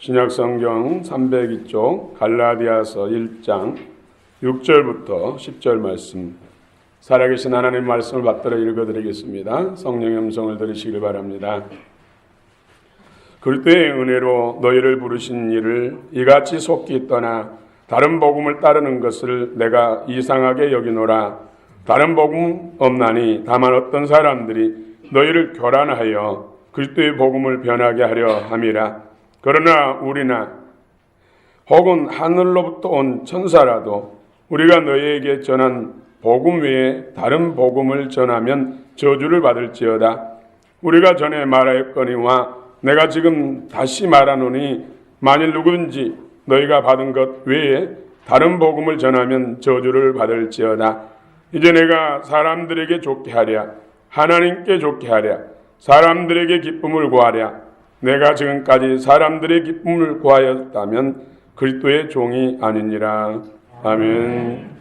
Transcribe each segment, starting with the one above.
신약성경 302쪽 갈라디아서 1장 6절부터 10절 말씀, 살아계신 하나님 말씀을 받들어 읽어드리겠습니다. 성령의 음성을 들으시길 바랍니다. 그리스도의 은혜로 너희를 부르신 이를 이같이 속기 떠나 다른 복음을 따르는 것을 내가 이상하게 여기노라. 다른 복음 없나니 다만 어떤 사람들이 너희를 교란하여 그리스도의 복음을 변하게 하려 함이라. 그러나 우리나 혹은 하늘로부터 온 천사라도 우리가 너희에게 전한 복음 외에 다른 복음을 전하면 저주를 받을지어다. 우리가 전에 말하였거니와 내가 지금 다시 말하노니 만일 누구든지 너희가 받은 것 외에 다른 복음을 전하면 저주를 받을지어다. 이제 내가 사람들에게 좋게 하랴, 하나님께 좋게 하랴, 사람들에게 기쁨을 구하랴. 내가 지금까지 사람들의 기쁨을 구하였다면 그리스도의 종이 아니니라. 아멘.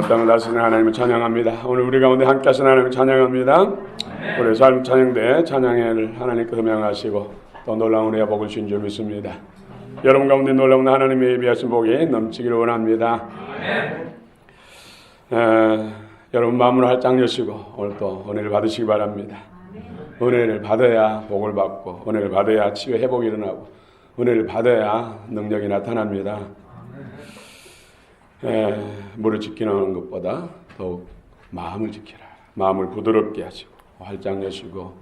땅을 다스리는 하나님을 찬양합니다. 오늘 우리 가운데 함께 하신 하나님을 찬양합니다. 우리 삶 찬양대 찬양회를 하나님께 음양하시고 또 놀라운 은혜와 복을 주신 줄 믿습니다. 여러분 가운데 놀라운 하나님의 예비하신 복이 넘치기를 원합니다. 여러분 마음을 활짝 여시고 오늘 또 은혜를 받으시기 바랍니다. 은혜를 받아야 복을 받고, 은혜를 받아야 치유 회복이 일어나고, 은혜를 받아야 능력이 나타납니다. 물을 지키는 것보다 더욱 마음을 지키라. 마음을 부드럽게 하시고 활짝 여시고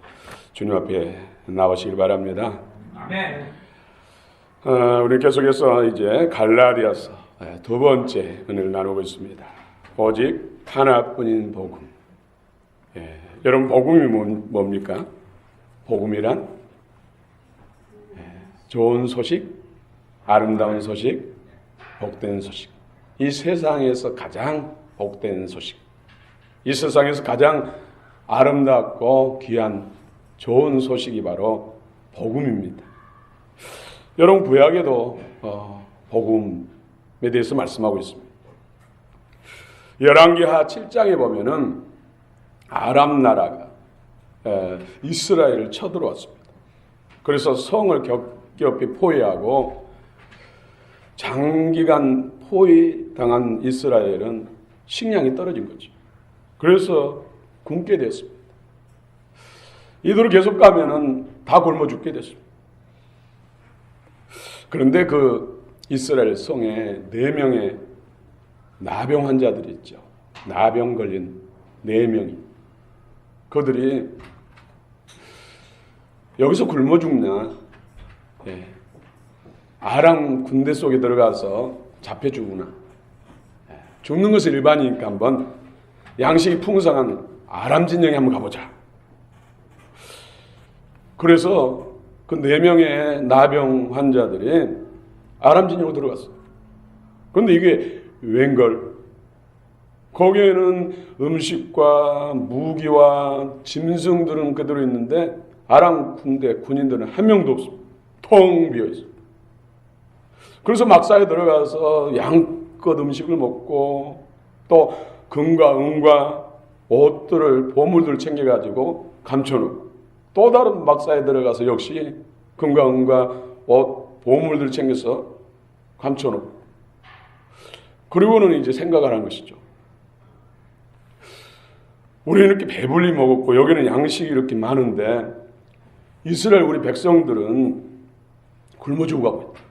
주님 앞에 나오시길 바랍니다. 아멘. 우리 계속해서 이제 갈라디아서 두 번째 은혜를 나누고 있습니다. 오직 하나뿐인 복음. 여러분 복음이 뭡니까? 복음이란 좋은 소식, 아름다운 소식, 복된 소식. 이 세상에서 가장 복된 소식, 이 세상에서 가장 아름답고 귀한 좋은 소식이 바로 복음입니다. 여러분 구약에도 복음에 대해서 말씀하고 있습니다. 열왕기하 7장에 보면은 아람 나라가 이스라엘을 쳐들어왔습니다. 그래서 성을 겹겹이 포위하고 장기간 포위당한 이스라엘은 식량이 떨어진 거죠. 그래서 굶게 됐습니다. 이대로 계속 가면은 다 굶어 죽게 됐습니다. 그런데 그 이스라엘 성에 4명의 나병 환자들이 있죠. 나병 걸린 4명이. 그들이 여기서 굶어 죽냐? 아람 군대 속에 들어가서 잡혀 죽으나 죽는 것이 일반이니까 한번 양식이 풍성한 아람 진영에 한번 가보자. 그래서 그 4명의 나병 환자들이 아람 진영으로 들어갔어. 그런데 이게 웬걸? 거기에는 음식과 무기와 짐승들은 그대로 있는데 아람 군대 군인들은 한 명도 없습니다. 텅 비어 있어. 그래서 막사에 들어가서 양껏 음식을 먹고 또 금과 은과 옷들을 보물들을 챙겨가지고 감춰놓고 또 다른 막사에 들어가서 역시 금과 은과 옷 보물들을 챙겨서 감춰놓고 그리고는 이제 생각을 하는 것이죠. 우리는 이렇게 배불리 먹었고 여기는 양식이 이렇게 많은데 이스라엘 우리 백성들은 굶어 죽어가고 있다.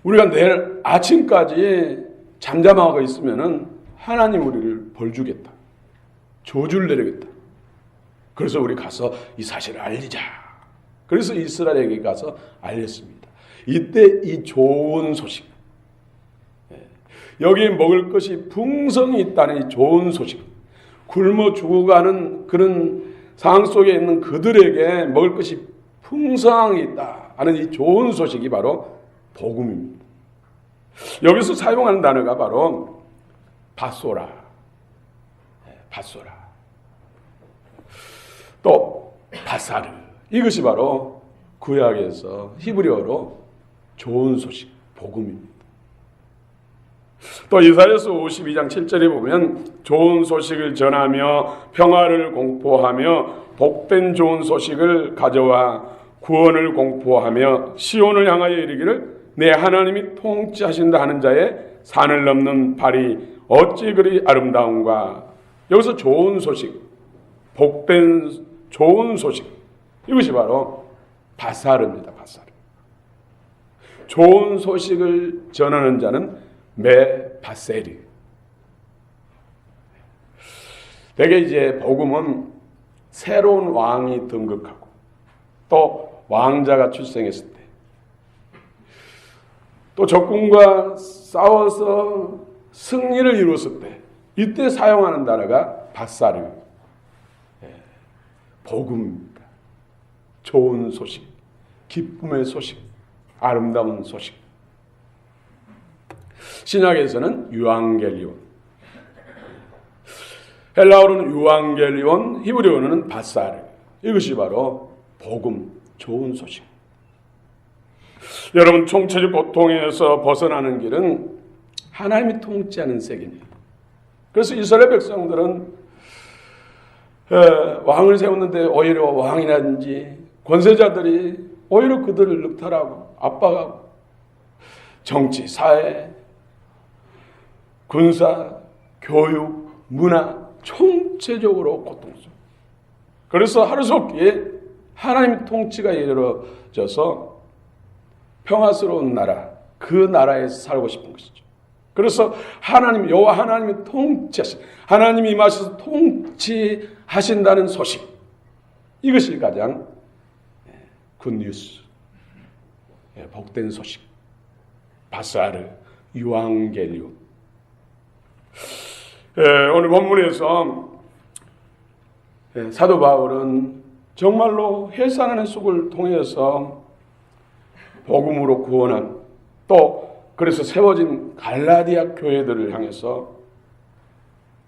우리가 내일 아침까지 잠잠하고 있으면은 하나님 우리를 벌 주겠다. 저주를 내리겠다. 그래서 우리 가서 이 사실을 알리자. 그래서 이스라엘에게 가서 알렸습니다. 이때 이 좋은 소식, 여기에 먹을 것이 풍성히 있다는 이 좋은 소식, 굶어 죽어가는 그런 상황 속에 있는 그들에게 먹을 것이 풍성히 있다 하는 이 좋은 소식이 바로 복음입니다. 여기서 사용하는 단어가 바로 바소라, 바소라, 또 바사르. 이것이 바로 구약에서 히브리어로 좋은 소식, 복음입니다. 또 이사야서 52장 7절에 보면 좋은 소식을 전하며 평화를 공포하며 복된 좋은 소식을 가져와 구원을 공포하며 시온을 향하여 이르기를 내 하나님이 통치하신다 하는 자의 산을 넘는 발이 어찌 그리 아름다운가. 여기서 좋은 소식, 복된 좋은 소식, 이것이 바로 바사르입니다. 바사르. 좋은 소식을 전하는 자는 메바세리. 대개 이제 복음은 새로운 왕이 등극하고 또 왕자가 출생했을 때, 또 적군과 싸워서 승리를 이루었을 때, 이때 사용하는 단어가 바사르, 복음입니다. 좋은 소식, 기쁨의 소식, 아름다운 소식. 신약에서는 유앙겔리온, 헬라어로는 유앙겔리온, 히브리어로는 바사르. 이것이 바로 복음, 좋은 소식. 여러분, 총체적 고통에서 벗어나는 길은 하나님이 통치하는 세계입니다. 그래서 이스라엘 백성들은 왕을 세웠는데 오히려 왕이라든지 권세자들이 오히려 그들을 늑탈하고 압박하고 정치, 사회, 군사, 교육, 문화 총체적으로 고통스러워. 그래서 하루속기에 하나님의 통치가 이루어져서 평화스러운 나라, 그 나라에서 살고 싶은 것이죠. 그래서 하나님, 여호와 하나님이 통치하신, 하나님이 임하셔서 통치하신다는 소식, 이것이 가장 굿뉴스, 복된 소식, 바사르, 유앙겔리온. 오늘 본문에서 사도 바울은 정말로 해산하는 속을 통해서 복음으로 구원한, 또 그래서 세워진 갈라디아 교회들을 향해서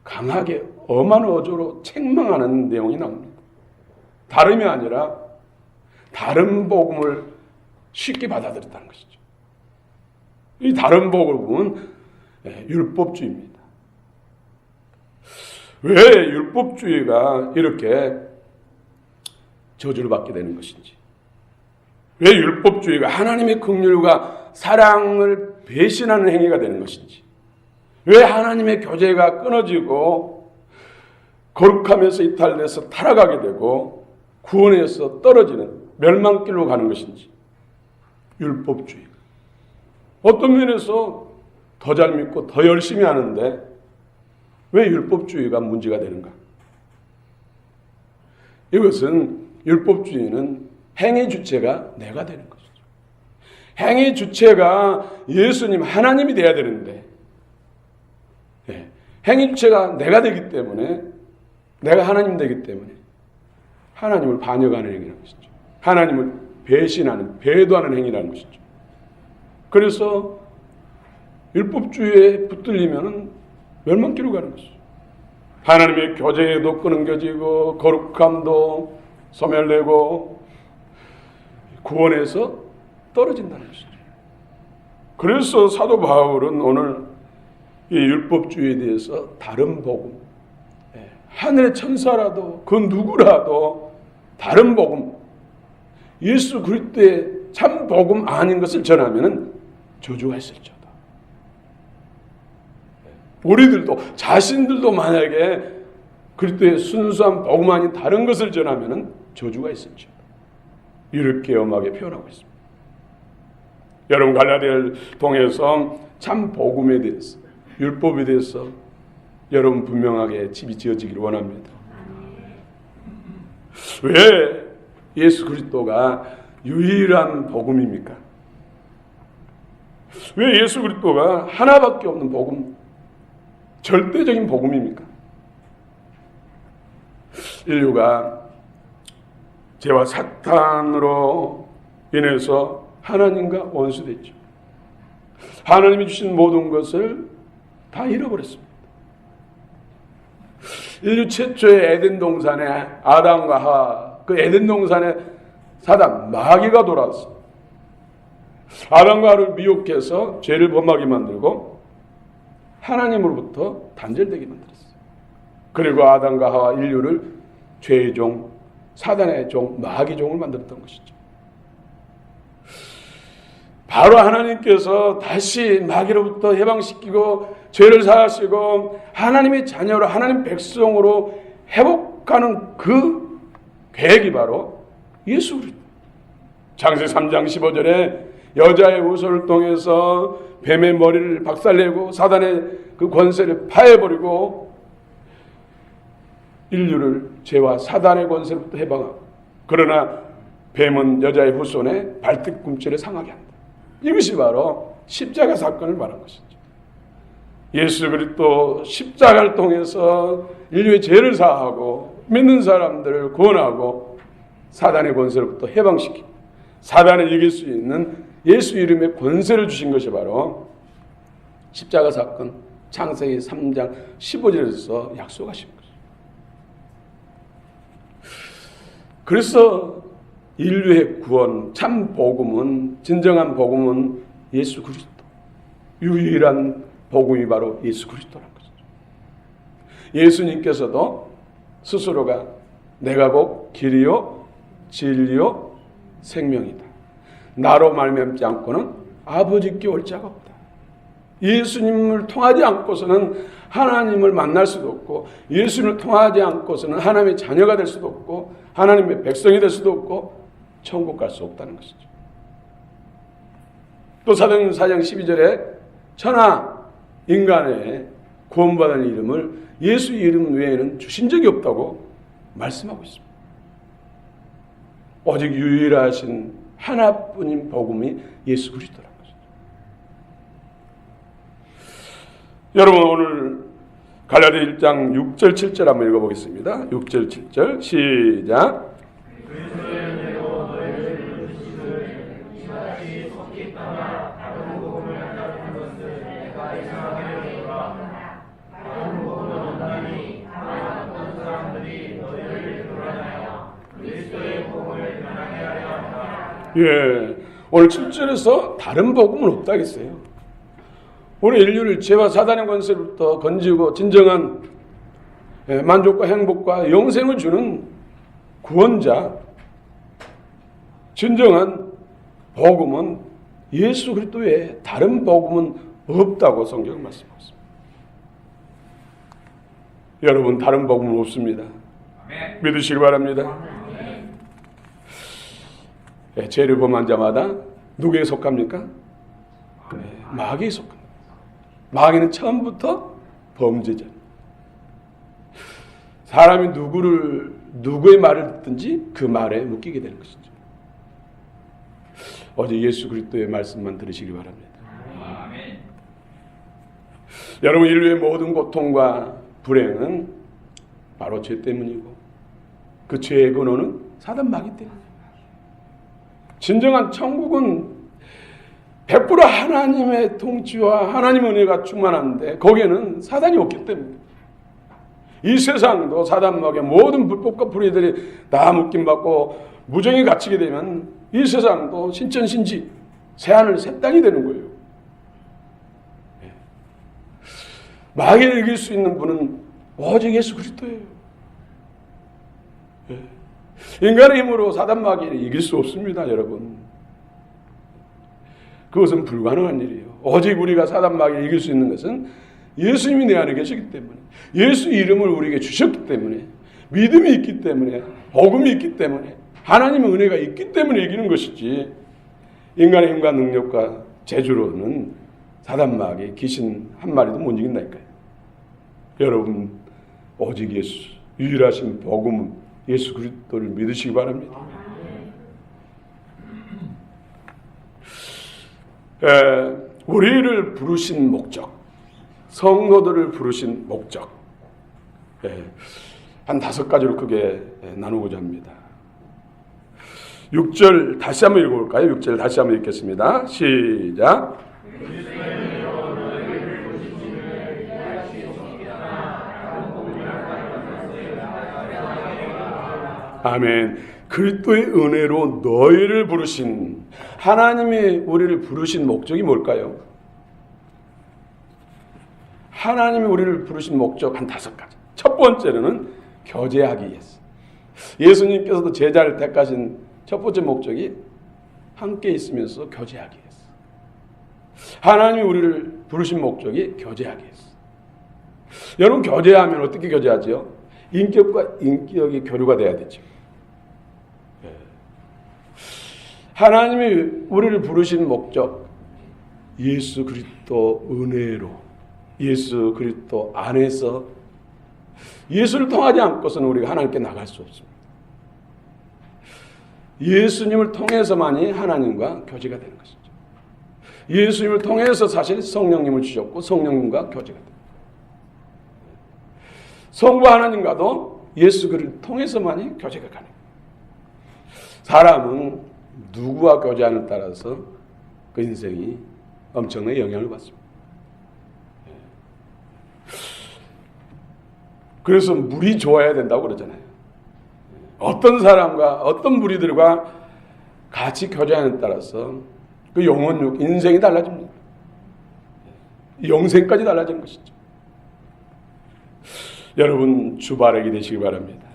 강하게 엄한 어조로 책망하는 내용이 나옵니다. 다름이 아니라 다른 복음을 쉽게 받아들였다는 것이죠. 이 다른 복음은 율법주의입니다. 왜 율법주의가 이렇게 저주를 받게 되는 것인지, 왜 율법주의가 하나님의 긍휼과 사랑을 배신하는 행위가 되는 것인지, 왜 하나님의 교제가 끊어지고 거룩하면서 이탈돼서 타락하게 되고 구원에서 떨어지는 멸망길로 가는 것인지, 율법주의. 어떤 면에서 더 잘 믿고 더 열심히 하는데 왜 율법주의가 문제가 되는가? 이것은 율법주의는 행위 주체가 내가 되는 것이죠. 행위 주체가 예수님 하나님이 돼야 되는데 행위 주체가 내가 되기 때문에 내가 하나님 되기 때문에 하나님을 반역하는 행위라는 것이죠. 하나님을 배신하는 배도하는 행위라는 것이죠. 그래서 율법주의에 붙들리면 멸망길로 가는 것이죠. 하나님의 교제에도 끊어지고 거룩함도 소멸되고 구원에서 떨어진다는 것이죠. 그래서 사도 바울은 오늘 이 율법주의에 대해서 다른 복음, 하늘의 천사라도 그 누구라도 다른 복음, 예수 그리스도의 참 복음 아닌 것을 전하면 저주가 있을지어다. 우리들도 자신들도 만약에 그리스도의 순수한 복음 아닌 다른 것을 전하면 저주가 있을지어다. 이렇게 엄하게 표현하고 있습니다. 여러분 갈라디아를 통해서 참 복음에 대해서 율법에 대해서 여러분 분명하게 집이 지어지기를 원합니다. 왜 예수 그리스도가 유일한 복음입니까? 왜 예수 그리스도가 하나밖에 없는 복음, 절대적인 복음입니까? 인류가 죄와 사탄으로 인해서 하나님과 원수됐죠. 하나님이 주신 모든 것을 다 잃어버렸습니다. 인류 최초의 에덴 동산에 아담과 하와, 그 에덴 동산에 사단 마귀가 돌아왔어요. 아담과 하와를 미혹해서 죄를 범하게 만들고 하나님으로부터 단절되게 만들었어요. 그리고 아담과 하와 인류를 죄의 종, 사단의 종, 마귀 종을 만들었던 것이죠. 바로 하나님께서 다시 마귀로부터 해방시키고 죄를 사하시고 하나님의 자녀로 하나님 백성으로 회복하는 그 계획이 바로 예수 그리스도. 창세기 3장 15절에 여자의 후손을 통해서 뱀의 머리를 박살내고 사단의 그 권세를 파해버리고 인류를 죄와 사단의 권세로부터 해방하고, 그러나 뱀은 여자의 후손의 발뒤꿈치를 상하게 한다. 이것이 바로 십자가 사건을 말한 것이죠. 예수 그리스도 십자가를 통해서 인류의 죄를 사하고 믿는 사람들을 구원하고 사단의 권세로부터 해방시키고 사단을 이길 수 있는 예수 이름의 권세를 주신 것이 바로 십자가 사건, 창세기 3장 15절에서 약속하신 것이죠. 그래서 인류의 구원, 참 복음은, 진정한 복음은 예수 그리스도, 유일한 복음이 바로 예수 그리스도라는 것이죠. 예수님께서도 스스로가 내가 곧 길이요 진리요 생명이다. 나로 말미암지 않고는 아버지께 올 자가 없다. 예수님을 통하지 않고서는 하나님을 만날 수도 없고, 예수님을 통하지 않고서는 하나님의 자녀가 될 수도 없고, 하나님의 백성이 될 수도 없고, 천국 갈 수 없다는 것이죠. 또 사도행전 4장 12절에 천하 인간의 구원받은 이름을 예수 이름 외에는 주신 적이 없다고 말씀하고 있습니다. 오직 유일하신 하나뿐인 복음이 예수 그리스도라는 것이죠. 여러분 오늘 갈라디아 1장 6절 7절 한번 읽어보겠습니다. 6절 7절 시작. 예, 오늘 7절에서 다른 복음은 없다겠어요. 우리 인류를 죄와 사단의 권세로부터 건지고 진정한 만족과 행복과 영생을 주는 구원자, 진정한 복음은 예수 그리스도 외에 다른 복음은 없다고 성경은 말씀하고 있습니다. 여러분 다른 복음은 없습니다. 믿으시기 바랍니다. 죄를 범한 자마다 누구에 속합니까? 마귀에 속합니다. 마귀는 처음부터 범죄자. 사람이 누구의 말을 듣든지 그 말에 묶이게 되는 것이죠. 오직 예수 그리스도의 말씀만 들으시기 바랍니다. 여러분, 인류의 모든 고통과 불행은 바로 죄 때문이고 그 죄의 근원은 사단 마귀 때문이에요. 진정한 천국은 100% 하나님의 통치와 하나님의 은혜가 충만한데 거기에는 사단이 없기 때문에 이 세상도 사단 마귀의 모든 불법과 불의들이 다 묶임받고 무정에 갇히게 되면 이 세상도 신천신지 새하늘 새 땅이 되는 거예요. 마귀를 이길 수 있는 분은 오직 예수 그리스도예요. 인간의 힘으로 사단 마귀를 이길 수 없습니다, 여러분. 그것은 불가능한 일이에요. 오직 우리가 사단 마귀를 이길 수 있는 것은 예수님이 내 안에 계시기 때문에, 예수 이름을 우리에게 주셨기 때문에, 믿음이 있기 때문에, 복음이 있기 때문에, 하나님의 은혜가 있기 때문에 이기는 것이지, 인간의 힘과 능력과 재주로는 사단 마귀 귀신 한 마리도 못 이긴다니까요. 여러분, 오직 예수, 유일하신 복음 예수 그리스도를 믿으시기 바랍니다. 우리를 부르신 목적, 성도들을 부르신 목적, 한 5가지로 크게 나누고자 합니다. 6절 다시 한번 읽어볼까요? 6절 다시 한번 읽겠습니다. 시작. 아멘. 그리스도의 은혜로 너희를 부르신, 하나님이 우리를 부르신 목적이 뭘까요? 하나님이 우리를 부르신 목적 한 5가지. 첫 번째로는 교제하기 위해서. 예수님께서도 제자를 택하신 첫 번째 목적이 함께 있으면서 교제하기 위해서. 하나님이 우리를 부르신 목적이 교제하기 위해서. 여러분, 교제하면 어떻게 교제하죠? 인격과 인격이 교류가 돼야 되죠. 하나님이 우리를 부르신 목적, 예수 그리스도 은혜로, 예수 그리스도 안에서 예수를 통하지 않고서는 우리가 하나님께 나갈 수 없습니다. 예수님을 통해서만이 하나님과 교제가 되는 것이죠. 예수님을 통해서 사실 성령님을 주셨고 성령님과 교제가 됩니다. 성부 하나님과도 예수 그리스도를 통해서만이 교제가 가능해요. 사람은 누구와 교제하는 따라서 그 인생이 엄청난 영향을 받습니다. 그래서 물이 좋아야 된다고 그러잖아요. 어떤 사람과 어떤 무리들과 같이 교제하는 따라서 그 영혼력, 인생이 달라집니다. 영생까지 달라지는 것이죠. 여러분, 주바라기 되시기 바랍니다.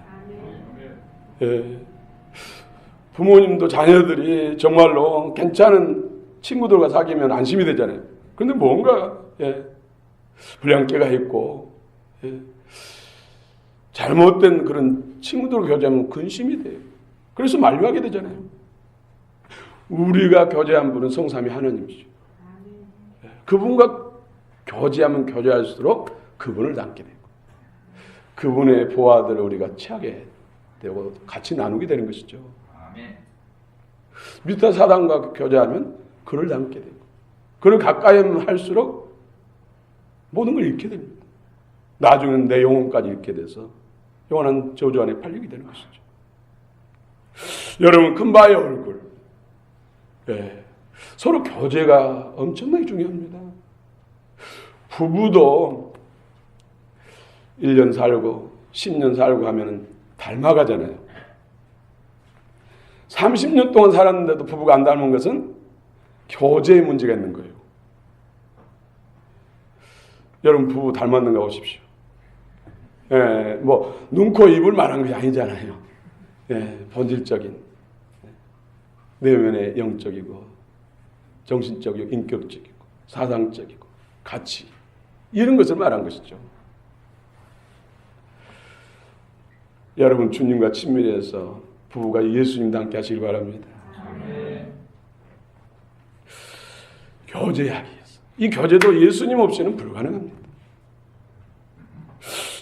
부모님도 자녀들이 정말로 괜찮은 친구들과 사귀면 안심이 되잖아요. 그런데 뭔가 불량죄가 있고 잘못된 그런 친구들과 교제하면 근심이 돼요. 그래서 만류하게 되잖아요. 우리가 교제한 분은 성삼위 하나님이죠. 그분과 교제하면 교제할수록 그분을 닮게 되고 그분의 보화들을 우리가 취하게 되고 같이 나누게 되는 것이죠. 밑에 사단과 교제하면 그를 닮게 되고 그를 가까이 할수록 모든 걸 잃게 됩니다. 나중에는 내 영혼까지 잃게 돼서 영원한 저주 안에 팔리게 되는 것이죠. 여러분, 금바의 얼굴, 서로 교제가 엄청나게 중요합니다. 부부도 1년 살고 10년 살고 하면 닮아가잖아요. 30년 동안 살았는데도 부부가 안 닮은 것은 교제의 문제가 있는 거예요. 여러분, 부부 닮았는가 보십시오. 뭐 눈, 코, 입을 말한 것이 아니잖아요. 본질적인 내면의 영적이고 정신적이고 인격적이고 사상적이고 가치, 이런 것을 말한 것이죠. 여러분, 주님과 친밀해서 부부가 예수님과 함께 하시길 바랍니다. 교제하기 위해서. 이 교제도 예수님 없이는 불가능합니다.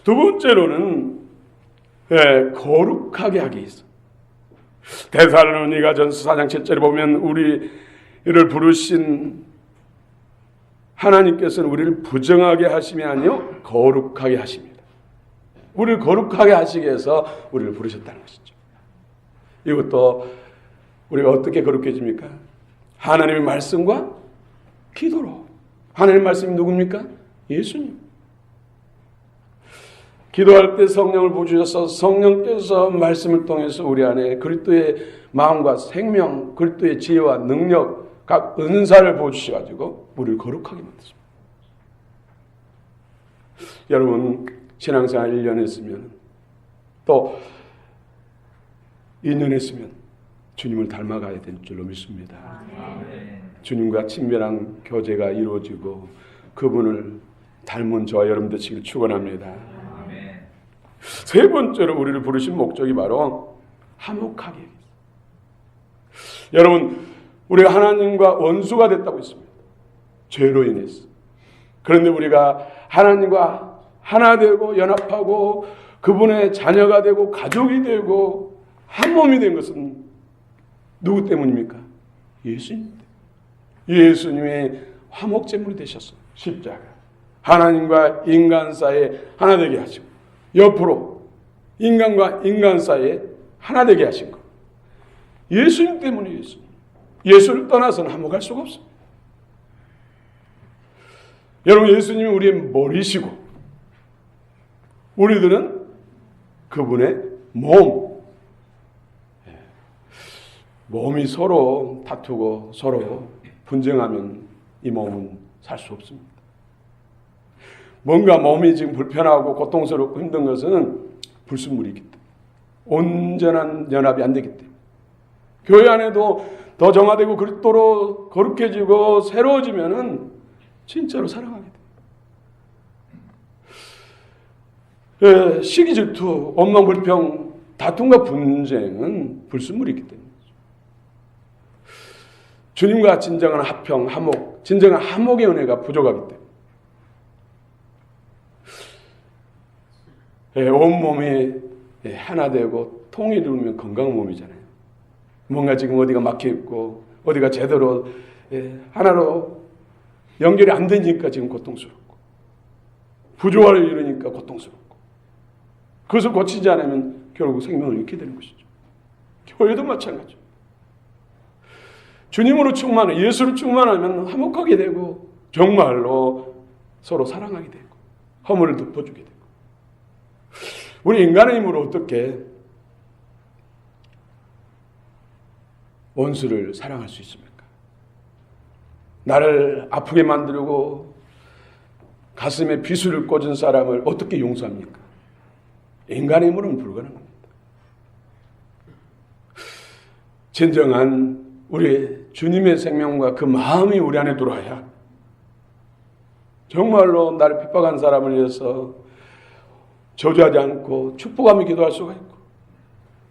두 번째로는 거룩하게 하기 위해서. 데살로니가 전서 4장 7절에 보면 우리 이를 부르신 하나님께서는 우리를 부정하게 하심이 아니요 거룩하게 하십니다. 우리를 거룩하게 하시기 위해서 우리를 부르셨다는 것이죠. 이것도 우리가 어떻게 거룩해집니까? 하나님의 말씀과 기도로. 하나님의 말씀이 누굽니까? 예수님. 기도할 때 성령을 부어주셔서 성령께서 말씀을 통해서 우리 안에 그리스도의 마음과 생명, 그리스도의 지혜와 능력, 각 은사를 부어주셔가지고 우리를 거룩하게 만드십니다. 여러분 신앙생활 1년 했으면 또 2년 했으면 주님을 닮아가야 될 줄로 믿습니다. 주님과 친밀한 교제가 이루어지고 그분을 닮은 저와 여러분 되시길 축원합니다. 세 번째로 우리를 부르신 목적이 바로 화목하게. 여러분 우리가 하나님과 원수가 됐다고 했습니다. 죄로 인해서. 그런데 우리가 하나님과 하나 되고 연합하고 그분의 자녀가 되고 가족이 되고 한 몸이 된 것은 누구 때문입니까? 예수님. 예수님의 화목제물이 되셨어요. 십자가. 하나님과 인간 사이에 하나 되게 하시고 옆으로 인간과 인간 사이에 하나 되게 하신 것. 예수님 때문에 예수님. 예수를 떠나서는 화목할 수가 없습니다. 여러분 예수님이 우리의 머리시고 우리들은 그분의 몸. 몸이 서로 다투고 서로 분쟁하면 이 몸은 살 수 없습니다. 뭔가 몸이 지금 불편하고 고통스럽고 힘든 것은 불순물이기 때문에 온전한 연합이 안 되기 때문에 교회 안에도 더 정화되고 그리스도로 거룩해지고 새로워지면은 진짜로 사랑하게 돼요. 시기 질투, 원망 불평, 다툼과 분쟁은 불순물이기 때문에 주님과 진정한 화평, 화목, 진정한 화목의 은혜가 부족하기 때문에 온몸이 하나 되고 통이 이루면 건강한 몸이잖아요. 뭔가 지금 어디가 막혀있고 어디가 제대로 하나로 연결이 안 되니까 지금 고통스럽고 부조화를 이루니까 고통스럽고 그것을 고치지 않으면 결국 생명을 잃게 되는 것이죠. 교회도 마찬가지죠. 주님으로 충만해 예수로 충만하면 화목하게 되고 정말로 서로 사랑하게 되고 허물을 덮어주게 되고 우리 인간의 힘으로 어떻게 원수를 사랑할 수 있습니까? 나를 아프게 만들고 가슴에 비수를 꽂은 사람을 어떻게 용서합니까? 인간의 힘으로는 불가능합니다. 진정한 우리 주님의 생명과 그 마음이 우리 안에 들어와야 정말로 나를 핍박한 사람을 위해서 저주하지 않고 축복하며 기도할 수가 있고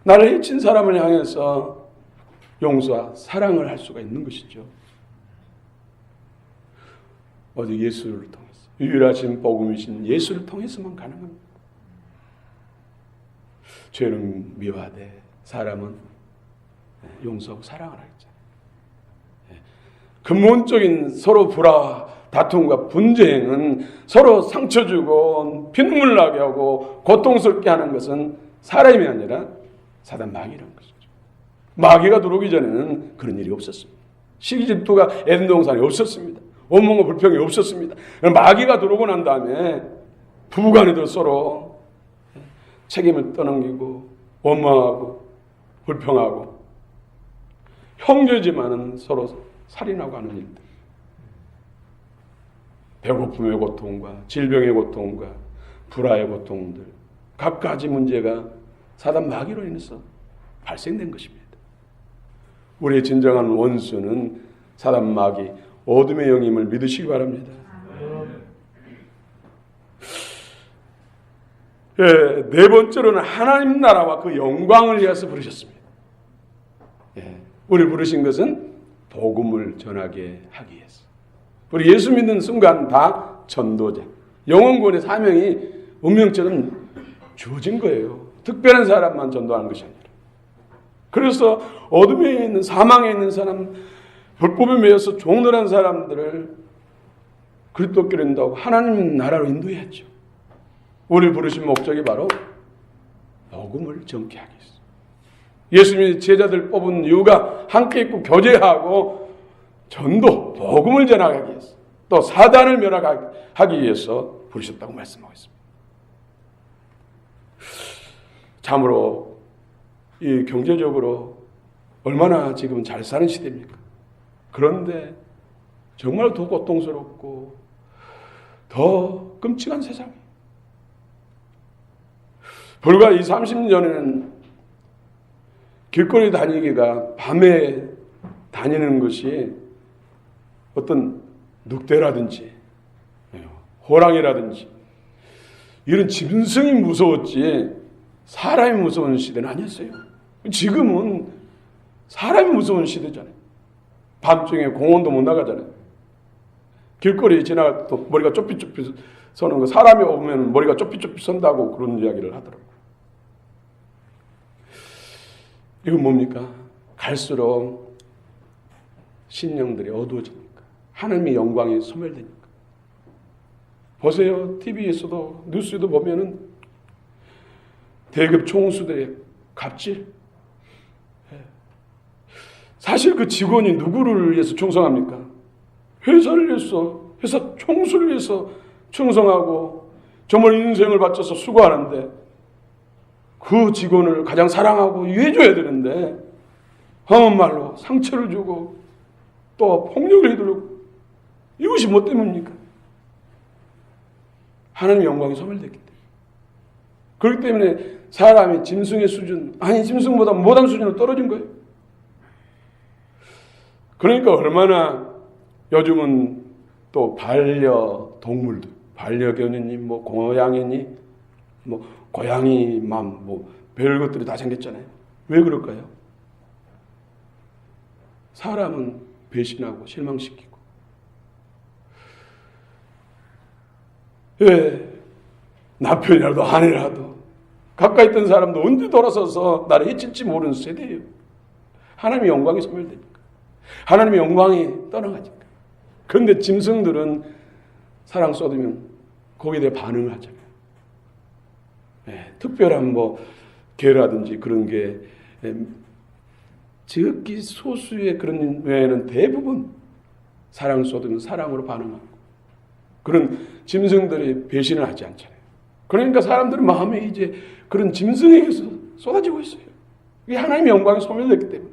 나를 해친 사람을 향해서 용서와 사랑을 할 수가 있는 것이죠. 오직 예수를 통해서 유일하신 복음이신 예수를 통해서만 가능합니다. 죄는 미워하되 사람은 용서하고 사랑을 하겠잖아요. 근본적인 서로 불화와 다툼과 분쟁은 서로 상처 주고 피눈물 나게 하고 고통스럽게 하는 것은 사람이 아니라 사단 마귀라는 것이죠. 마귀가 들어오기 전에는 그런 일이 없었습니다. 시기 질투가 에덴 동산에 없었습니다. 원망과 불평이 없었습니다. 마귀가 들어오고 난 다음에 부부간에도 서로 책임을 떠넘기고 원망하고 불평하고 형제지만은 서로 살인하고 하는 일들, 배고픔의 고통과 질병의 고통과 불화의 고통들 각가지 문제가 사단 마귀로 인해서 발생된 것입니다. 우리의 진정한 원수는 사단 마귀 어둠의 영임을 믿으시기 바랍니다. 네 번째로는 하나님 나라와 그 영광을 위해서 부르셨습니다. 우리를 부르신 것은 복음을 전하게 하기 위해서. 우리 예수 믿는 순간 다 전도자. 영혼구원의 사명이 운명처럼 주어진 거예요. 특별한 사람만 전도하는 것이 아니라. 그래서 어둠에 있는 사망에 있는 사람, 불법에 매여서 종노란 사람들을 그리스도께로 인도하고 하나님 나라로 인도해야죠. 우리를 부르신 목적이 바로 복음을 전케 하기 위해서. 예수님이 제자들 뽑은 이유가 함께 있고 교제하고 전도, 복음을 전하기 위해서, 또 사단을 멸하기 위해서 부르셨다고 말씀하고 있습니다. 참으로 이 경제적으로 얼마나 지금 잘 사는 시대입니까? 그런데 정말 더 고통스럽고 더 끔찍한 세상이에요. 불과 20, 30년 전에는 길거리 다니기가 밤에 다니는 것이 어떤 늑대라든지 호랑이라든지 이런 짐승이 무서웠지 사람이 무서운 시대는 아니었어요. 지금은 사람이 무서운 시대잖아요. 밤중에 공원도 못 나가잖아요. 길거리 지나갈 때 머리가 좁히좁히 서는 거, 사람이 오면 머리가 좁히좁히 선다고 그런 이야기를 하더라고요. 이건 뭡니까? 갈수록 신령들이 어두워지니까, 하나님의 영광이 소멸되니까. 보세요. TV에서도 뉴스에도 보면은 대급 총수들의 갑질. 사실 그 직원이 누구를 위해서 충성합니까? 회사를 위해서, 회사 총수를 위해서 충성하고 정말 인생을 바쳐서 수고하는데 그 직원을 가장 사랑하고 이해해줘야 되는데 험한 말로 상처를 주고 또 폭력을 휘두르고, 이것이 뭐 때문입니까? 하나님의 영광이 소멸됐기 때문에. 그렇기 때문에 사람이 짐승의 수준, 아니 짐승보다 못한 수준으로 떨어진 거예요. 그러니까 얼마나 요즘은 또 반려동물들, 반려견이니 뭐 고양이니 뭐 고양이맘 뭐 별것들이 다 생겼잖아요. 왜 그럴까요? 사람은 배신하고 실망시키고, 남편이라도 아내라도 가까이 있던 사람도 언제 돌아서서 나를 해칠지 모르는 세대예요. 하나님의 영광이 소멸되니까, 하나님의 영광이 떠나가니까. 그런데 짐승들은 사랑 쏟으면 거기에 대해 반응을 하잖아요. 특별한 뭐 개라든지 그런 게 지극히 소수의 그런 외에는 대부분 사랑 쏟으면 사랑으로 반응하고, 그런 짐승들이 배신을 하지 않잖아요. 그러니까 사람들의 마음에 이제 그런 짐승에게서 쏟아지고 있어요. 이게 하나님의 영광이 소멸됐기 때문에.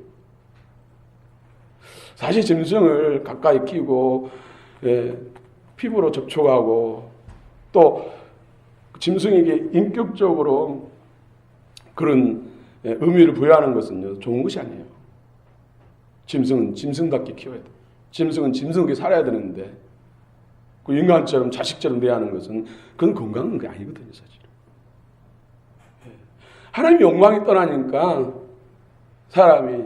사실 짐승을 가까이 키우고 피부로 접촉하고 또 짐승에게 인격적으로 그런 의미를 부여하는 것은요, 좋은 것이 아니에요. 짐승은 짐승답게 키워야 돼요. 짐승은 짐승에게 살아야 되는데 그 인간처럼 자식처럼 대하는 것은 그건 건강한 게 아니거든요, 사실. 하나님의 영광이 떠나니까 사람이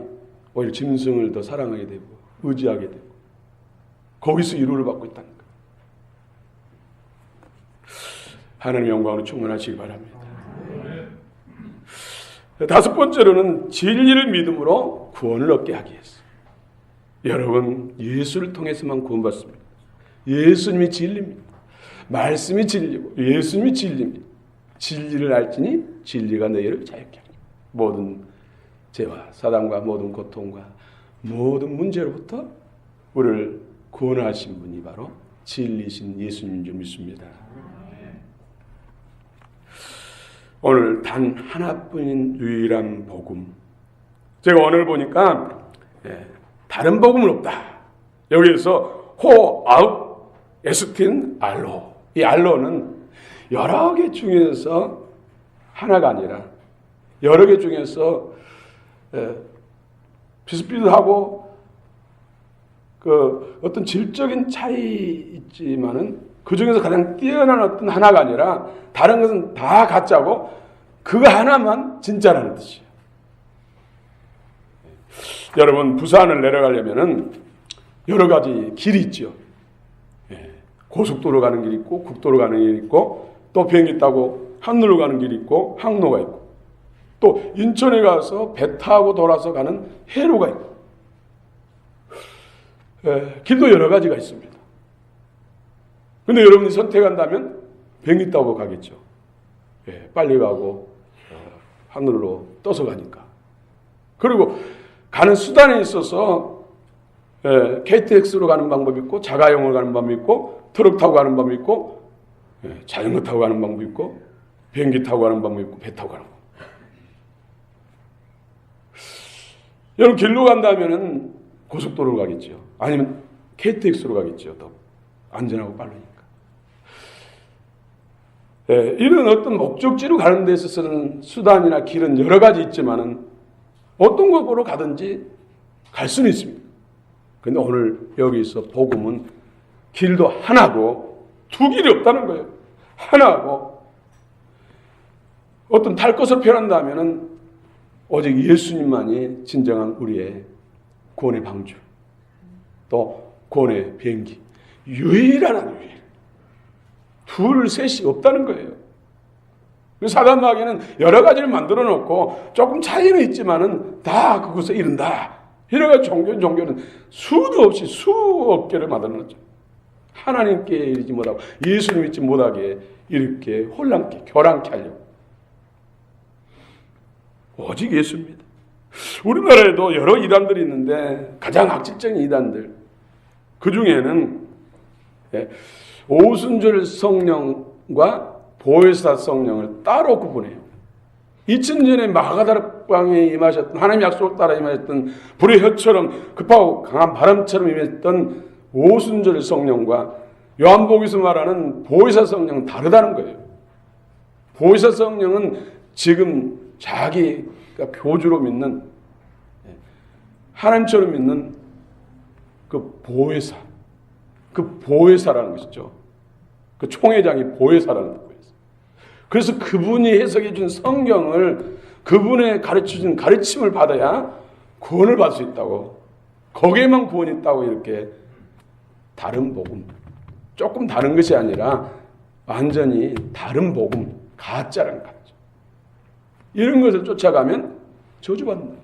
오히려 짐승을 더 사랑하게 되고 의지하게 되고 거기서 위로를 받고 있다는 거예요. 하나님의 영광으로 충만하시기 바랍니다. 다섯 번째로는 진리를 믿음으로 구원을 얻게 하기 위해서. 여러분, 예수를 통해서만 구원받습니다. 예수님이 진리입니다. 말씀이 진리고 예수님이 진리입니다. 진리를 알지니 진리가 너희를 자유케 하리라. 모든 죄와 사단과 모든 고통과 모든 문제로부터 우리를 구원하신 분이 바로 진리신 예수님인 줄 믿습니다. 오늘 단 하나뿐인 유일한 복음. 제가 오늘 보니까 다른 복음은 없다. 여기에서 호, 아웃, 에스틴, 알로. 이 알로는 여러 개 중에서 하나가 아니라 여러 개 중에서 비슷비슷하고 그 어떤 질적인 차이 있지만은 그 중에서 가장 뛰어난 어떤 하나가 아니라 다른 것은 다 가짜고 그거 하나만 진짜라는 뜻이에요. 여러분, 부산을 내려가려면은 여러 가지 길이 있죠. 고속도로 가는 길이 있고 국도로 가는 길이 있고 또 비행기 타고 하늘로 가는 길이 있고 항로가 있고 또 인천에 가서 배 타고 돌아서 가는 해로가 있고, 길도 여러 가지가 있습니다. 근데 여러분이 선택한다면 비행기 타고 가겠죠. 빨리 가고 하늘로 떠서 가니까. 그리고 가는 수단에 있어서 KTX로 가는 방법이 있고, 자가용으로 가는 방법이 있고, 트럭 타고 가는 방법이 있고, 자전거 타고 가는 방법이 있고, 비행기 타고 가는 방법이 있고, 배 타고 가는 방법. 여러분 길로 간다면은 고속도로로 가겠죠. 아니면 KTX로 가겠죠. 더 안전하고 빠르니까. 이런 어떤 목적지로 가는 데 있어서는 수단이나 길은 여러 가지 있지만은 어떤 곳으로 가든지 갈 수는 있습니다. 그런데 오늘 여기서 복음은 길도 하나고 두 길이 없다는 거예요. 하나고 어떤 탈 것을 표현한다면은 오직 예수님만이 진정한 우리의 구원의 방주, 또 구원의 비행기, 유일한 유일. 둘, 셋이 없다는 거예요. 사단 마귀는 여러 가지를 만들어 놓고 조금 차이는 있지만은 다 그곳에 이른다. 이래가지고 종교는 수도 없이 수억 개를 만들어 놨죠. 하나님께 이르지 못하고 예수님 믿지 못하게 이렇게 혼란케, 교란케 하려고. 오직 예수입니다. 우리나라에도 여러 이단들이 있는데 가장 악질적인 이단들, 그 중에는 오순절 성령과 보혜사 성령을 따로 구분해요. 2000년에 마가다락방에 임하셨던, 하나님의 약속을 따라 임하셨던 불의 혀처럼 급하고 강한 바람처럼 임했던 오순절 성령과 요한복음에서 말하는 보혜사 성령은 다르다는 거예요. 보혜사 성령은 지금 자기가 교주로 믿는, 하나님처럼 믿는 그 보혜사, 그 보혜사라는 것이죠. 그 총회장이 보혜사라는 거예요. 그래서 그분이 해석해 준 성경을, 그분의 가르쳐 준 가르침을 받아야 구원을 받을 수 있다고, 거기에만 구원이 있다고 이렇게 다른 복음, 조금 다른 것이 아니라 완전히 다른 복음, 가짜라는 거죠. 이런 것을 쫓아가면 저주받는다.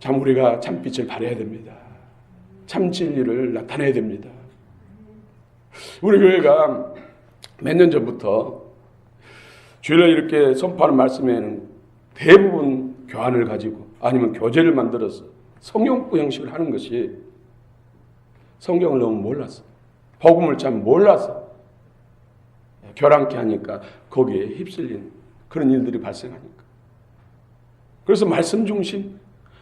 참 우리가 참빛을 발해야 됩니다. 참 진리를 나타내야 됩니다. 우리 교회가 몇 년 전부터 주일날 이렇게 선포하는 말씀에는 대부분 교환을 가지고 아니면 교재를 만들어서 성경부 형식을 하는 것이 성경을 너무 몰라서, 복음을 참 몰라서 교란케 하니까 거기에 휩쓸린 그런 일들이 발생하니까. 그래서 말씀 중심,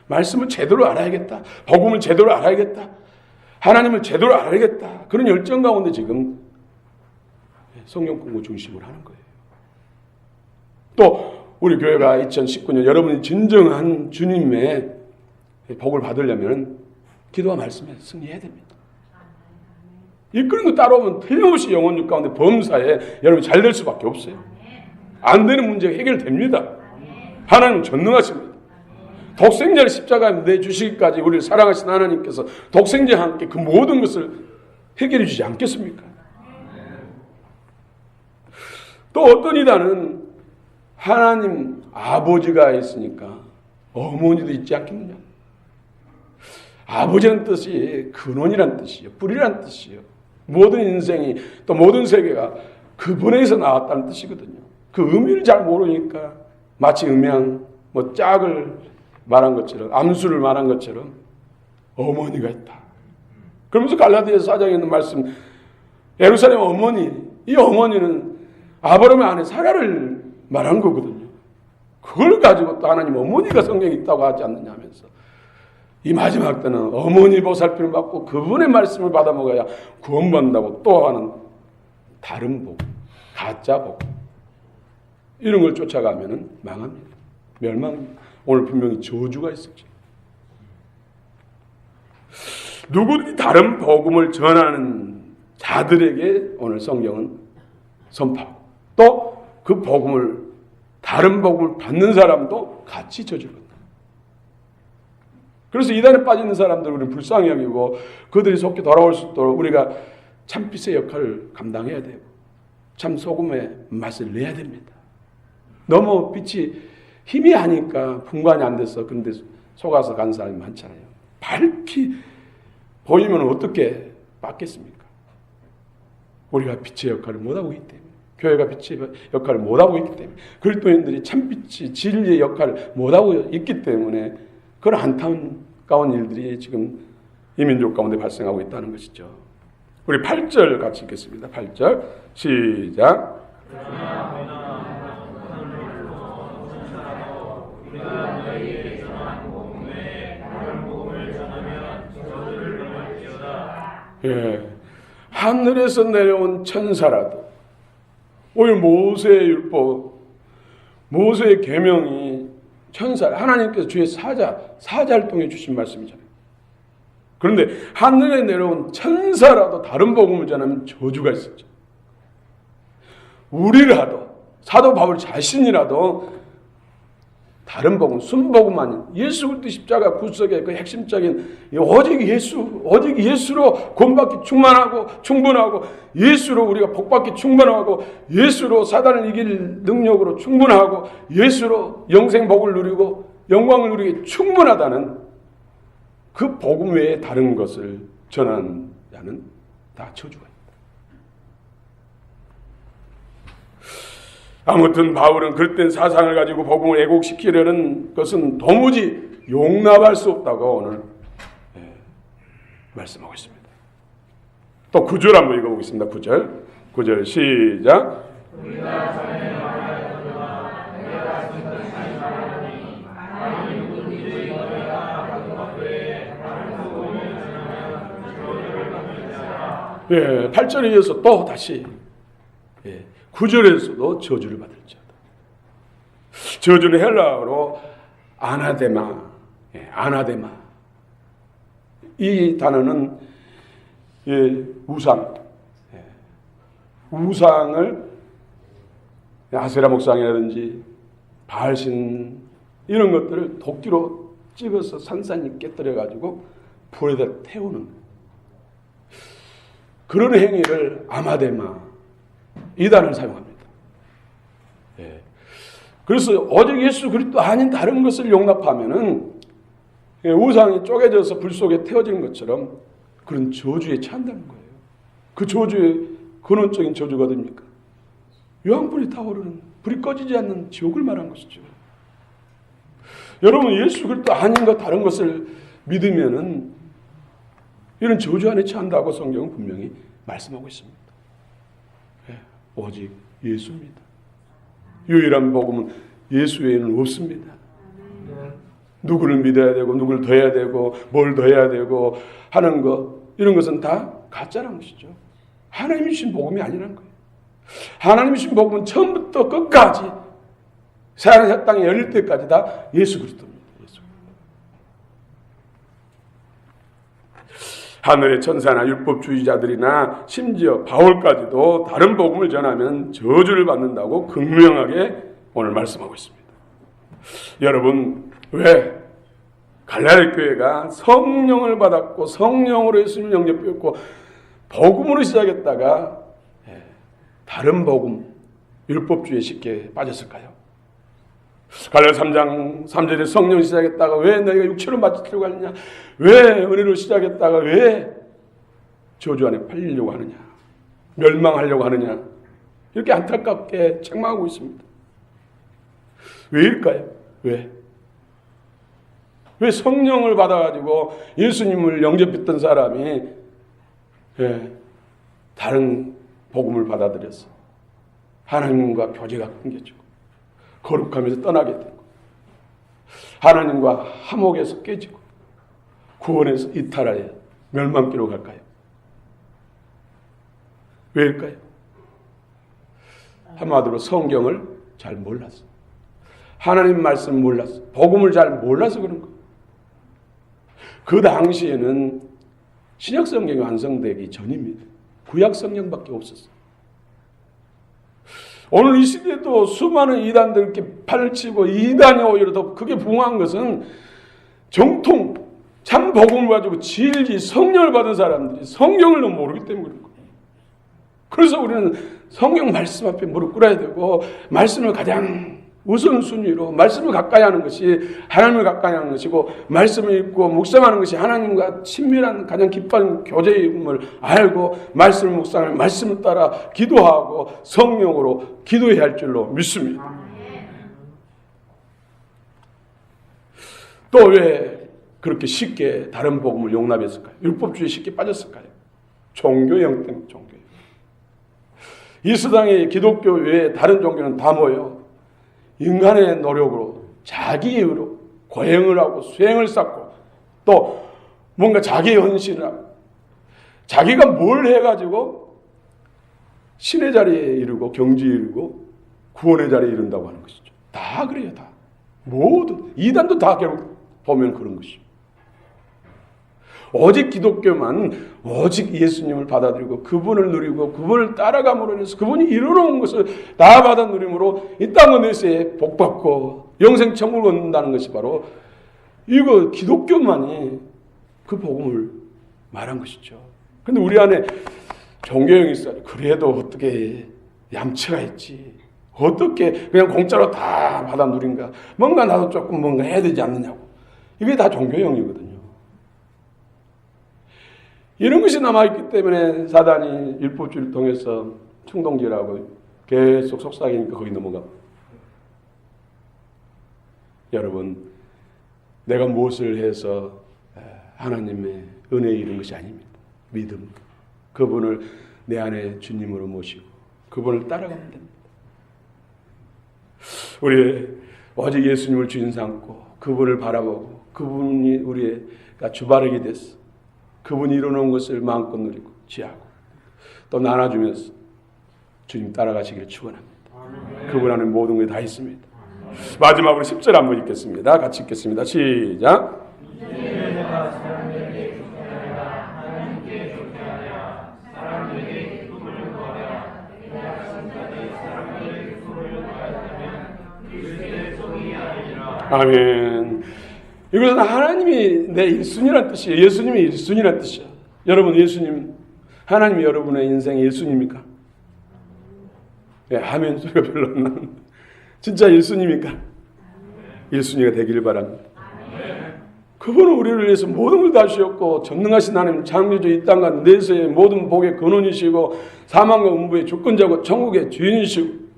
말씀을 제대로 알아야겠다, 복음을 제대로 알아야겠다, 하나님을 제대로 알아야겠다, 그런 열정 가운데 지금 성경 공부 중심으로 하는 거예요. 또 우리 교회가 2019년 여러분이 진정한 주님의 복을 받으려면 기도와 말씀에 승리해야 됩니다. 이끄는 거 따라오면 틀림없이 영혼육 가운데 범사에 여러분이 잘 될 수밖에 없어요. 안 되는 문제가 해결됩니다. 하나님은 전능하십니다. 독생자를 십자가에 내주시기까지 우리를 사랑하신 하나님께서 독생자와 함께 그 모든 것을 해결해 주지 않겠습니까? 또 어떤 이단은 하나님 아버지가 있으니까 어머니도 있지 않겠느냐. 아버지라는 뜻이 근원이란 뜻이에요. 뿌리란 뜻이에요. 모든 인생이, 또 모든 세계가 그분에서 나왔다는 뜻이거든요. 그 의미를 잘 모르니까 마치 음양, 짝을 말한 것처럼, 암수를 말한 것처럼 어머니가 있다. 그러면서 갈라디아서 4장에 있는 말씀, 예루살렘 어머니, 이 어머니는 아브라함의 아내 사라를 말한 거거든요. 그걸 가지고 또 하나님 어머니가 성경에 있다고 하지 않느냐 하면서 이 마지막 때는 어머니 보살핌을 받고 그분의 말씀을 받아 먹어야 구원받는다고 또 하는 다른 복, 가짜 복, 이런 걸 쫓아가면 망합니다. 멸망입니다. 오늘 분명히 저주가 있었죠. 누구든지 다른 복음을 전하는 자들에게 오늘 성경은 선포하고, 또 그 복음을, 다른 복음을 받는 사람도 같이 저주받는다. 그래서 이단에 빠지는 사람들 우리는 불쌍히 여기고 그들이 속히 돌아올 수 있도록 우리가 참빛의 역할을 감당해야 되고 참 소금의 맛을 내야 됩니다. 너무 빛이 힘이 하니까 분간이 안 돼서 근데 속아서 간 사람이 많잖아요. 밝히 보이면 어떻게 받겠습니까? 우리가 빛의 역할을 못하고 있기 때문에, 교회가 빛의 역할을 못하고 있기 때문에, 그리스도인들이 참빛이 진리의 역할을 못하고 있기 때문에 그런 안타까운 일들이 지금 이 민족 가운데 발생하고 있다는 것이죠. 우리 8절 같이 읽겠습니다. 8절 시작. 예, 하늘에서 내려온 천사라도, 오늘 모세의 율법, 모세의 계명이 천사, 하나님께서 주의 사자를 통해 주신 말씀이잖아요. 그런데 하늘에 내려온 천사라도 다른 복음을 전하면 저주가 있었죠. 우리라도, 사도 바울 자신이라도 다른 복음, 순복음 아닌 예수 그리스도 십자가 구속의 그 핵심적인 오직 예수로 구원받기 충분하고 예수로 우리가 복받기 충분하고 예수로 사단을 이길 능력으로 충분하고 예수로 영생 복을 누리고 영광을 누리기 충분하다는 그 복음 외에 다른 것을 전하는 자는 다 저주가 있다. 아무튼 바울은 그릇된 사상을 가지고 복음을 왜곡시키려는 것은 도무지 용납할 수 없다고 오늘 말씀하고 있습니다. 또 9절 한번 읽어보겠습니다. 9절 시작. 예, 8절에 이어서 또 다시 9절에서도 저주를 받을지어다. 저주는 헬라어로 아나데마, 아나데마. 이 단어는 우상을 아세라 목상이라든지 바알신 이런 것들을 도끼로 찝어서 산산히 깨뜨려 가지고 불에다 태우는 그런 행위를 아마데마 이 단어를 사용합니다. 그래서 오직 예수 그리스도 아닌 다른 것을 용납하면은 우상이 쪼개져서 불 속에 태워지는 것처럼 그런 저주에 처한다는 거예요. 그 저주의 근원적인 저주가 됩니까? 유황불이 타오르는, 불이 꺼지지 않는 지옥을 말한 것이죠. 여러분, 예수 그리스도 아닌 것 다른 것을 믿으면은 이런 저주 안에 처한다고 성경은 분명히 말씀하고 있습니다. 오직 예수입니다. 유일한 복음은 예수 외에는 없습니다. 누구를 믿어야 되고 누구를 더 해야 되고 뭘 더 해야 되고 하는 것, 이런 것은 다 가짜라는 것이죠. 하나님이 주신 복음이 아니라는 거예요. 하나님이 주신 복음은 처음부터 끝까지 새하늘 새 땅이 열릴 때까지 다 예수 그리스도입니다. 하늘의 천사나 율법주의자들이나 심지어 바울까지도 다른 복음을 전하면 저주를 받는다고 극명하게 오늘 말씀하고 있습니다. 여러분, 왜 갈라디아 교회가 성령을 받았고 성령으로 예수님을 영접했고 복음으로 시작했다가 다른 복음, 율법주의에 쉽게 빠졌을까요? 갈라디아 3장 3절에 성령 시작했다가 왜 너희가 육체로 맞추려고 하느냐? 왜 은혜로 시작했다가 왜 저주 안에 팔리려고 하느냐? 멸망하려고 하느냐? 이렇게 안타깝게 책망하고 있습니다. 왜일까요? 왜 성령을 받아가지고 예수님을 영접했던 사람이 다른 복음을 받아들여서 하나님과 교제가 끊겨지고 거룩하면서 떠나게 되고 하나님과 화목에서 깨지고 구원에서 이탈하여 멸망기로 갈까요? 왜일까요? 한마디로 성경을 잘 몰랐어. 하나님 말씀을 몰랐어. 복음을 잘 몰라서 그런 거예요. 그 당시에는 신약 성경이 완성되기 전입니다. 구약 성경밖에 없었어요. 오늘 이 시대도 수많은 이단들 이렇게 팔을 치고 이단이 오히려 더 크게 부흥한 것은 정통 참 복음을 가지고 진리 성령을 받은 사람들이 성경을 너무 모르기 때문에 그런 거예요. 그래서 우리는 성경 말씀 앞에 무릎 꿇어야 되고 말씀을 가장 우선순위로 말씀을 가까이 하는 것이 하나님을 가까이 하는 것이고, 말씀을 읽고 묵상하는 것이 하나님과 친밀한 가장 깊은 교제임을 알고, 말씀을 묵상하며 말씀을 따라 기도하고 성령으로 기도해야 할 줄로 믿습니다. 또 왜 그렇게 쉽게 다른 복음을 용납했을까요? 율법주의에 쉽게 빠졌을까요? 종교형 때문에. 종교형. 이 세상에 기독교 외에 다른 종교는 다 뭐예요? 인간의 노력으로, 자기의 의로 고행을 하고 수행을 쌓고, 또 뭔가 자기의 헌신을 하고, 자기가 뭘 해가지고 신의 자리에 이르고 경지에 이르고 구원의 자리에 이른다고 하는 것이죠. 다 그래요. 다. 모두. 이단도 다 결국 보면 그런 것이죠. 오직 기독교만 오직 예수님을 받아들이고 그분을 누리고 그분을 따라감으로 해서 그분이 이루어놓은 것을 다 받아 누림으로 이 땅 건너서에 복받고 영생 천국을 얻는다는 것이 바로 이거 기독교만이 그 복음을 말한 것이죠. 그런데 우리 안에 종교형이 있어요. 그래도 어떻게 얌체가 있지, 어떻게 그냥 공짜로 다 받아 누린가, 뭔가 나도 조금 뭔가 해야 되지 않느냐고. 이게 다 종교형이거든요. 이런 것이 남아있기 때문에 사단이 율법주의를 통해서 충동질하고 계속 속삭이니까 거기 넘어가. 여러분, 내가 무엇을 해서 하나님의 은혜에 이른 것이 아닙니다. 믿음. 그분을 내 안에 주님으로 모시고 그분을 따라가면 됩니다. 우리 오직 예수님을 주인 삼고 그분을 바라보고 그분이 우리가 주바르게 됐어. 그분이 이루어놓은 것을 마음껏 누리고 지하고 또 나눠주면서 주님 따라가시기를 축원합니다. 그분 안에 모든 것이 다 있습니다. 마지막으로 10절 한번 읽겠습니다. 같이 읽겠습니다. 시작. 아멘. 이것은 하나님이 내 1순위란 뜻이에요. 예수님이 1순위란 뜻이야. 여러분, 예수님, 하나님이 여러분의 인생의 1순위입니까? 네, 아멘 소리가 별로 안 나는데. 진짜 1순위입니까? 1순위가 되기를 바랍니다. 그분은 우리를 위해서 모든 걸 다 주셨고, 전능하신 하나님, 창조주 이 땅과 내세의 모든 복의 근원이시고, 사망과 음부의 주권자고, 천국의 주인이시고,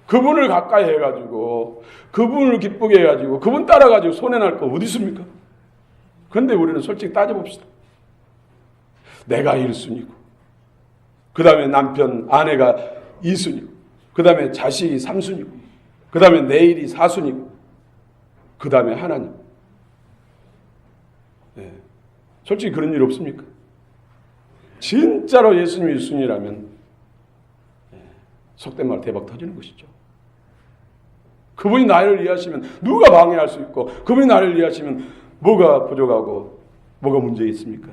그분을 가까이 해가지고 그분을 기쁘게 해가지고 그분 따라가지고 손해날 거 어디 있습니까? 그런데 우리는 솔직히 따져봅시다. 내가 1순위고 그 다음에 남편 아내가 2순위고 그 다음에 자식이 3순위고 그 다음에 내일이 4순위고 그 다음에 하나님. 네. 솔직히 그런 일 없습니까? 진짜로 예수님이 1순위라면 속된 말 대박 터지는 것이죠. 그분이 나를 이해하시면 누가 방해할 수 있고, 그분이 나를 이해하시면 뭐가 부족하고 뭐가 문제 있습니까?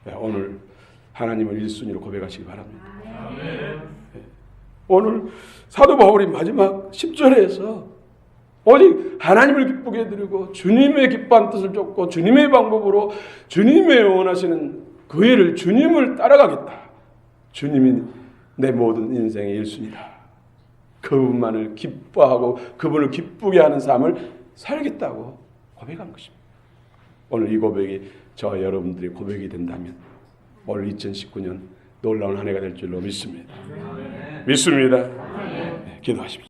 네, 오늘 하나님을 1순위로 고백하시기 바랍니다. 네. 오늘 사도 바울이 마지막 10절에서 오직 하나님을 기쁘게 해드리고 주님의 기뻐한 뜻을 쫓고 주님의 방법으로 주님의 원하시는 그 일을 주님을 따라가겠다. 주님이 내 모든 인생의 1순위다. 그분만을 기뻐하고 그분을 기쁘게 하는 삶을 살겠다고 고백한 것입니다. 오늘 이 고백이 저와 여러분들의 고백이 된다면 올 2019년 놀라운 한 해가 될 줄로 믿습니다. 믿습니다. 네, 기도하십시오.